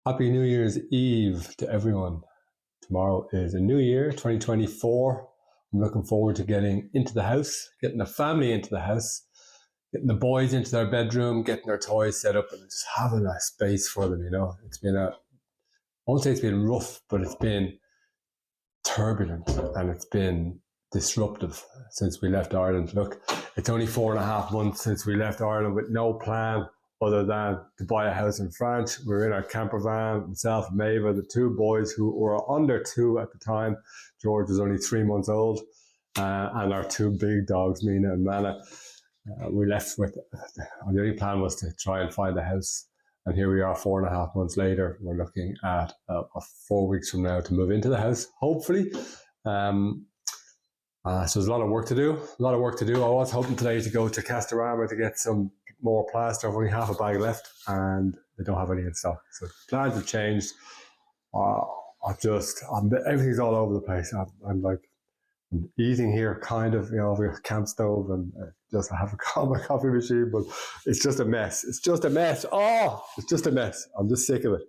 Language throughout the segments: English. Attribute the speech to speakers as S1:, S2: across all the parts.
S1: Happy New Year's Eve to everyone. Tomorrow is a new year, 2024. I'm looking forward to getting into the house, getting the family into the house, getting the boys into their bedroom, getting their toys set up and just having a space for them, you know. I won't say it's been rough, but it's been turbulent and it's been disruptive since we left Ireland. Look, it's only 4.5 months since we left Ireland with no plan other than to buy a house in France. We were in our camper van, myself and Maeva, the two boys who were under 2 at the time. George was only 3 months old, and our two big dogs, Mina and Mana. We left with, the only plan was to try and find a house. And here we are 4.5 months later. We're looking at 4 weeks from now to move into the house, hopefully. So there's a lot of work to do, I was hoping today to go to Castorama to get some more plaster. I've only half a bag left and they don't have any in stock. So plans have changed. Everything's all over the place. I'm eating here kind of, over a camp stove and just have my coffee machine, but it's just a mess. It's just a mess. It's just a mess. I'm just sick of it.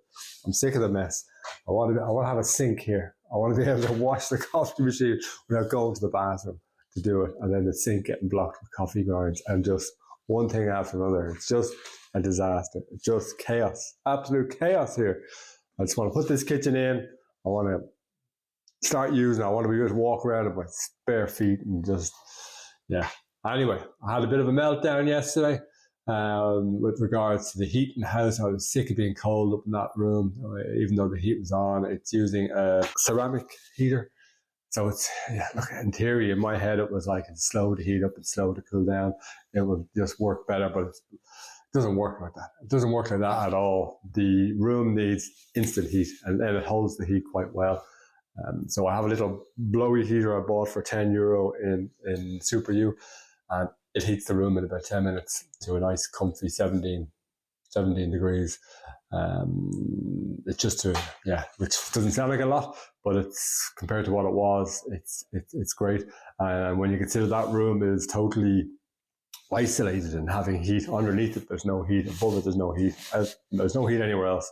S1: I'm sick of the mess. I want to have a sink here. I want to be able to wash the coffee machine without going to the bathroom to do it, and then the sink getting blocked with coffee grinds and just one thing after another. It's just a disaster. It's just chaos, absolute chaos here. I just want to put this kitchen in. I want to start using it. I want to be able to walk around with my bare feet and just, yeah. Anyway, I had a bit of a meltdown yesterday with regards to the heat in the house. I was sick of being cold up in that room, even though the heat was on. It's using a ceramic heater. So it's, look, in theory, in my head, it was like it's slow to heat up and slow to cool down. It would just work better, but it doesn't work like that. It doesn't work like that at all. The room needs instant heat and it holds the heat quite well. So I have a little blowy heater I bought for €10 in Super U, and it heats the room in about 10 minutes to a nice comfy 17 degrees. It's just which doesn't sound like a lot, but it's compared to what it was, it's great. And when you consider that room is totally isolated and having heat underneath it, there's no heat. Above it, there's no heat. There's no heat anywhere else.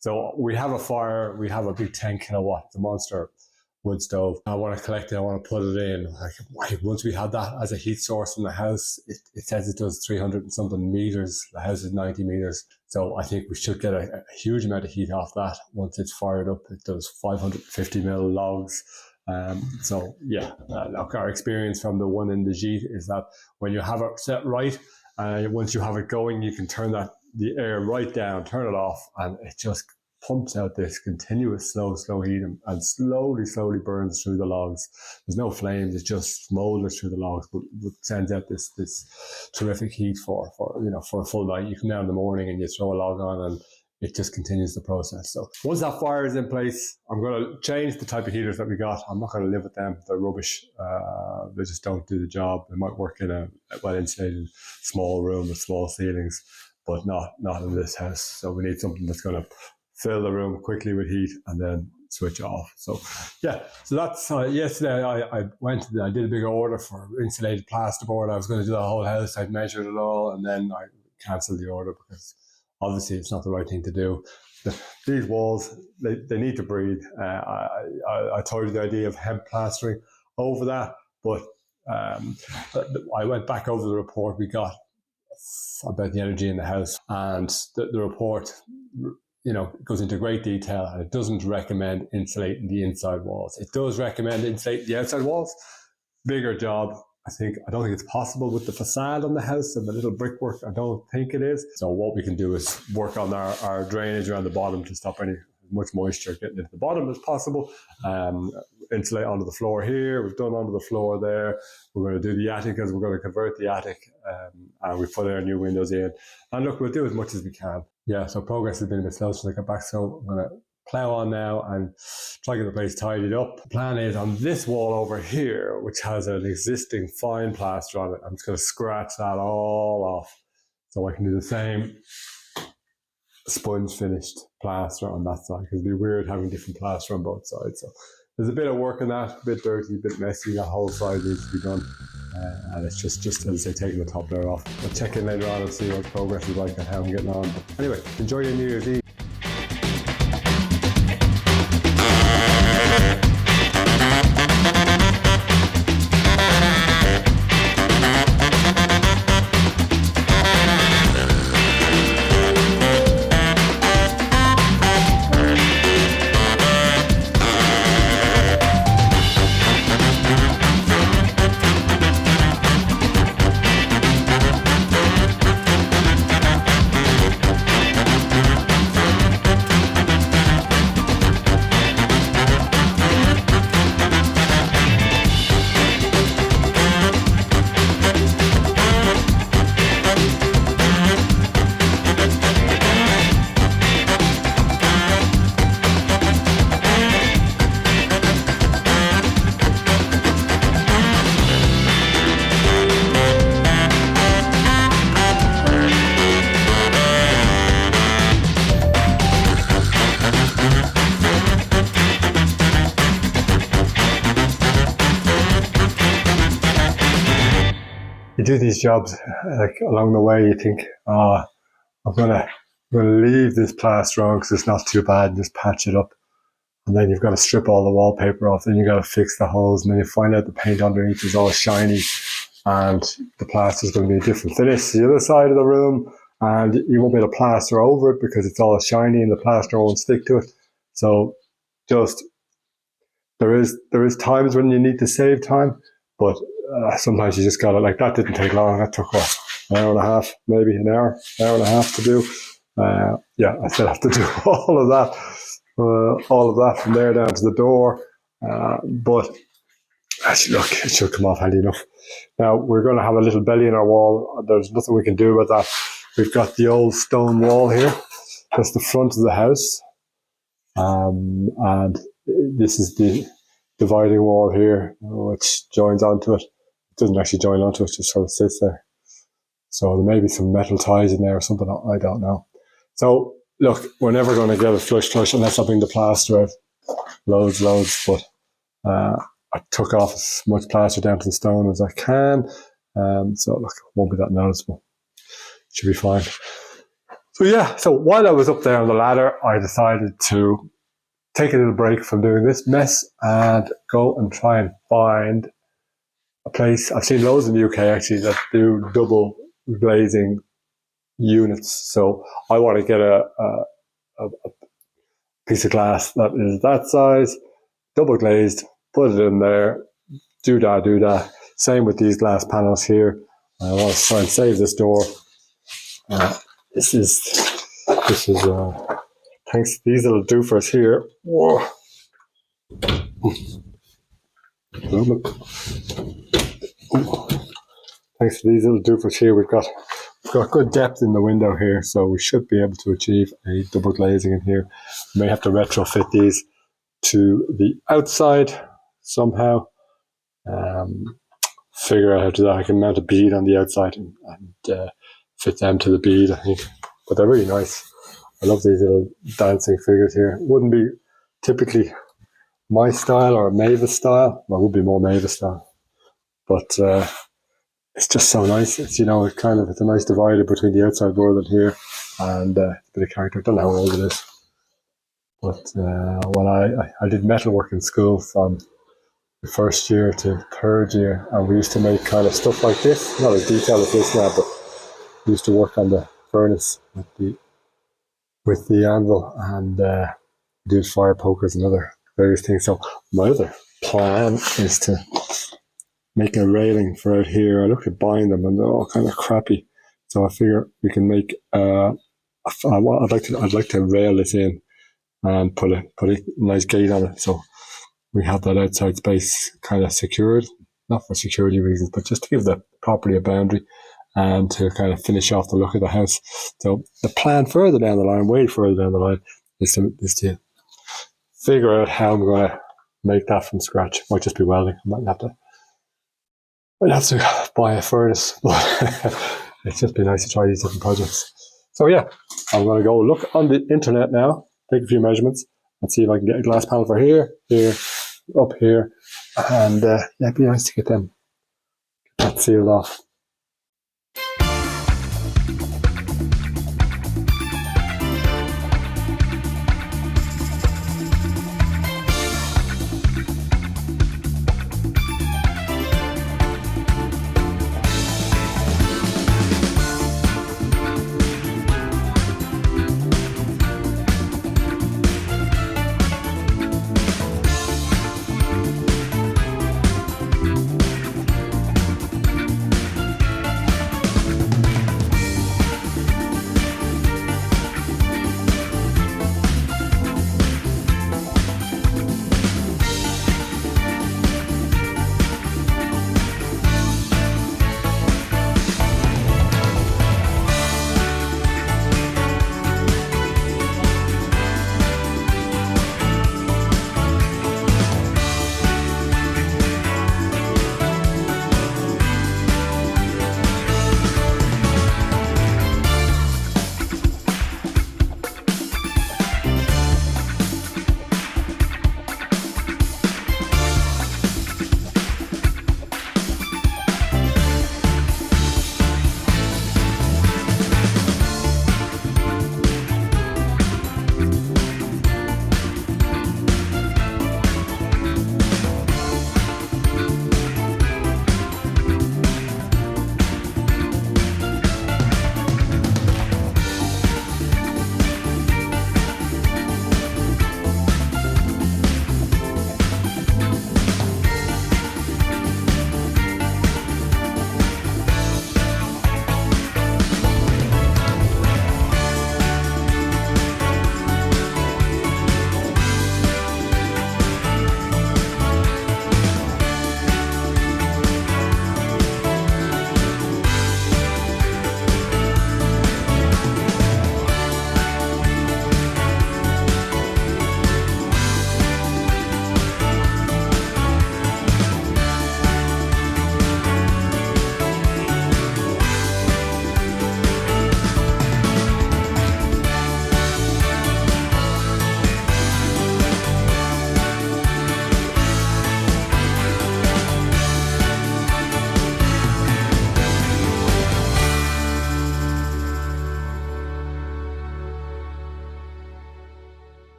S1: So we have a fire. We have a big 10 kilowatt, the monster wood stove. I want to collect it. I want to put it in. Once we had that as a heat source in the house, it says it does 300 and something meters. The house is 90 meters. So I think we should get a huge amount of heat off that once it's fired up. It does 550 mil logs. Look, our experience from the one in the Gite is that when you have it set right, once you have it going, you can turn the air right down, turn it off, and it just pumps out this continuous slow heat and slowly burns through the logs. There's no flames, it just smolders through the logs, but sends out this terrific heat for a full night. You come down in the morning and you throw a log on and it just continues the process. So once that fire is in place, I'm going to change the type of heaters that we got. I'm not going to live with them. They're rubbish. They just don't do the job. They might work in a well-insulated small room with small ceilings, but not in this house. So we need something that's going to fill the room quickly with heat and then switch off. So that's yesterday I did a bigger order for insulated plasterboard. I was going to do the whole house. I'd measured it all and then I cancelled the order because obviously it's not the right thing to do. These walls, they need to breathe. I told you the idea of hemp plastering over that, but I went back over the report we got about the energy in the house, and the report goes into great detail, and it doesn't recommend insulating the inside walls. It does recommend insulating the outside walls. Bigger job. I don't think it's possible with the facade on the house and the little brickwork. I don't think it is. So what we can do is work on our drainage around the bottom to stop as much moisture getting into the bottom as possible. Insulate onto the floor here. We've done onto the floor there. We're going to do the attic as we're going to convert the attic, and we put our new windows in. And look, we'll do as much as we can. Yeah, so progress has been a bit slow since I got back. So I'm going to plow on now and try to get the place tidied up. The plan is on this wall over here, which has an existing fine plaster on it, I'm just going to scratch that all off so I can do the same sponge finished plaster on that side, because it'd be weird having different plaster on both sides. So there's a bit of work in that, a bit dirty, a bit messy. That whole side needs to be done, and it's just as I say, taking the top layer off. I'll check in later on and see what progress is like and how I'm getting on. But anyway, enjoy your New Year's Eve. You do these jobs, like along the way, you think, oh, I'm gonna leave this plaster on because it's not too bad, and just patch it up. And then you've got to strip all the wallpaper off, then you've got to fix the holes, and then you find out the paint underneath is all shiny, and the plaster is going to be a different finish to the other side of the room, and you won't be able to plaster over it because it's all shiny and the plaster won't stick to it. So just there is times when you need to save time, but sometimes you just got to, like, that didn't take long. That took what, an hour and a half, maybe an hour and a half to do. Yeah, I still have to do all of that from there down to the door. But actually, look, it should come off handy enough. Now, we're going to have a little belly in our wall. There's nothing we can do about that. We've got the old stone wall here. That's the front of the house. And this is the dividing wall here, which joins onto it. It doesn't actually join onto it, just sort of sits there. So there may be some metal ties in there or something, I don't know. So look, we're never going to get it flush unless I bring the plaster out. Loads, but I took off as much plaster down to the stone as I can. So look, it won't be that noticeable. Should be fine. So yeah, so while I was up there on the ladder, I decided to take a little break from doing this mess and go and try and find a place. I've seen loads in the UK actually that do double glazing units. So I want to get a piece of glass that is that size, double glazed, put it in there, do that. Same with these glass panels here. I want to try and save this door. This is thanks to these little doofers here. Whoa. Thanks to these little doofers here, we've got good depth in the window here, so we should be able to achieve a double glazing in here. We may have to retrofit these to the outside somehow. Figure out how to do that. I can mount a bead on the outside and fit them to the bead, I think. But they're really nice. I love these little dancing figures here. It wouldn't be typically my style or Mavis style. Well, it would be more Mavis style. But it's just so nice. It's, it's a nice divider between the outside world and here, and a bit of character. I don't know how old it is. But when I did metalwork in school from the first year to third year, and we used to make kind of stuff like this. Not as detailed as this now, but we used to work on the furnace with the anvil and do fire pokers and other various things. So my other plan is to make a railing for out here. I looked at buying them and they're all kind of crappy. So I figure we can make I'd like to rail this in and put a nice gate on it. So we have that outside space kind of secured, not for security reasons, but just to give the property a boundary and to kind of finish off the look of the house. So the plan further down the line, way further down the line, is to figure out how I'm going to make that from scratch. Might just be welding. I might have to buy a furnace, but it's just been nice to try these different projects. So yeah, I'm going to go look on the internet now, take a few measurements, and see if I can get a glass panel for here, up here, and it'd be nice to get that sealed off.